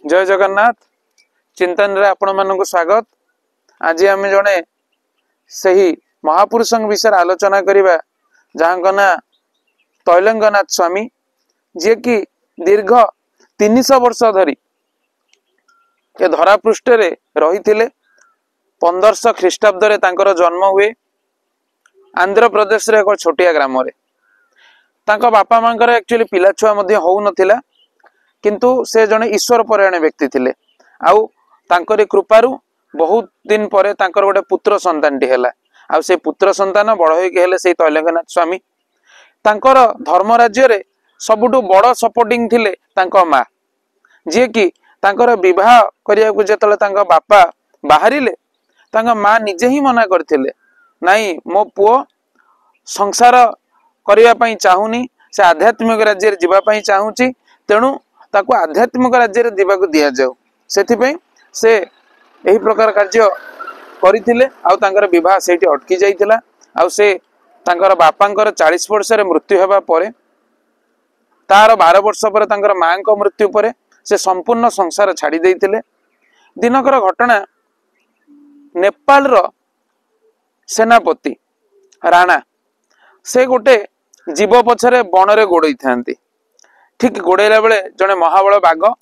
जय जगन्नाथ चिंतन रे आपण मानक स्वागत। आज आम जड़े सही महापुरुष विषय आलोचना करवा जहाँ ना तैलंगनाथ स्वामी जी की दीर्घ 300 वर्ष धरी ए धरापृष्ठ रही 1500 ख्रीष्टाब्द जन्म हुए आंध्र प्रदेश रे एक छोटिया ग्राम रे तांको बापा मांकर एक्चुअली पिला छुआ हो नथिला किंतु से जने ईश्वर परायण व्यक्ति थिले आउ तांकरी कृपारु बहुत दिन परे तांकर गोटे पुत्र संतान टी हैला आउ से पुत्र संतान बड़ होइके हेले से तैलंगनाथ स्वामी तांकर धर्म राज्य रे सबुठु बड़ सपोर्टिंग थिले तांको माँ जे कि तांकर विवाह करिया को जेतले तांका बापा बाहरिले तांका माँ निजे ही मना करथिले नाही मो पुओ संसार करिया पई चाहुनी से आध्यात्मिक राज्य रे जीवा पई चाहुची तेणु ताको आध्यात्मिक राज्य रे दिबा को दिया जाऊ से एही प्रकार कार्य करिथिले आउ तांकर विवाह सेठी अटकी जाइथिला आउ से तांकर बापांकर 40 वर्ष रे मृत्यु हेबा परे तार 12 वर्ष पर तांकर मां को मृत्यु परे से संपूर्ण संसार छाड़ी देइथिले। दिनकर घटना नेपाल रो सेनापति राणा से गोटे जीव पछरे बन रे गोड़ई थांती ठीक गोड़ेला बेले जने महाबल बाघ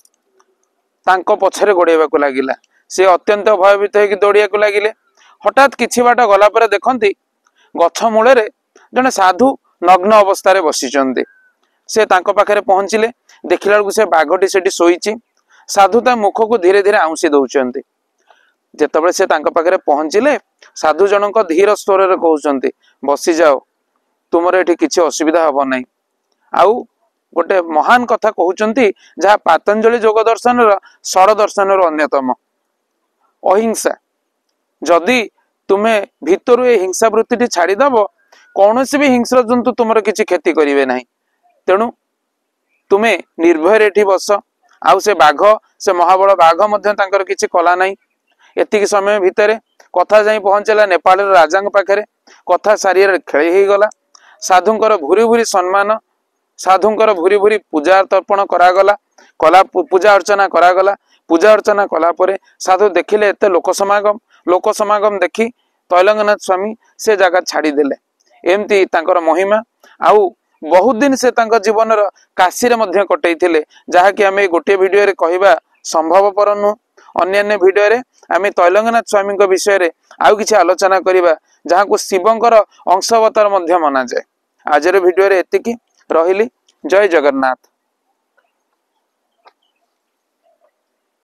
तांको पछरे गोड़ेबा को लागिला से अत्यंत भयभीत होकर दौड़िया को लगिले। हठात किछि बाट गला पर देखंती गछ मूले रे जने साधु नग्न अवस्था रे बसिचंती से तांको पाखरे पहुंचिले देखिला से बाघटी सेठी सोईची साधु ता मुख को धीरे धीरे आउंसी दउचंती जेतबे से तांको पाखरे पहुंचिले साधु जनक धीर स्वर रे कहउचंती बसी जाओ तुमरे एठी किछि असुविधा हबो नै आउ गोटे महान कथा कहउचंती जहा पतंजलि योग दर्शन सर दर्शन अन्यतम अहिंसा जदि तुमे भितरु ए हिंसा वृत्ति छाड़ीदब कौन भी हिंस्र जंतु तुमर किछि क्षति करिवे नाही तेणु तुमे निर्भय एठी बस आउ से बाघ से महाबल बाघ मध्य तांकर किछि कला नाही। एतिकी समय भितरे कथा जाई पहुंचला नेपाल राजा पाखरे कथा सारिया खेली ही गला साधुंकर भूरी भूरी सम्मान साधुंकर भूरी भूरी पूजा तर्पण करागला कला पूजा अर्चना करागला पूजा अर्चना कला परे साधु देखिले एते लोक समागम देखी तैलंगनाथ स्वामी से जगह छाड़ी देले एमती तांकर महिमा आउ बहुत दिन से तांकर जीवन काशी रे मध्य कटैथिले जहा कि आमे गोटे वीडियो रे कहिबा संभवपर नु अन्य वीडियो रे आमे तैलंगनाथ स्वामी को विषय रे आउ किछि आलोचना करिबा जहा को शिवंकर अंश अवतार मध्य मना जाय। आज रे वीडियो रे एतिकी रहिली। जय जगन्नाथ।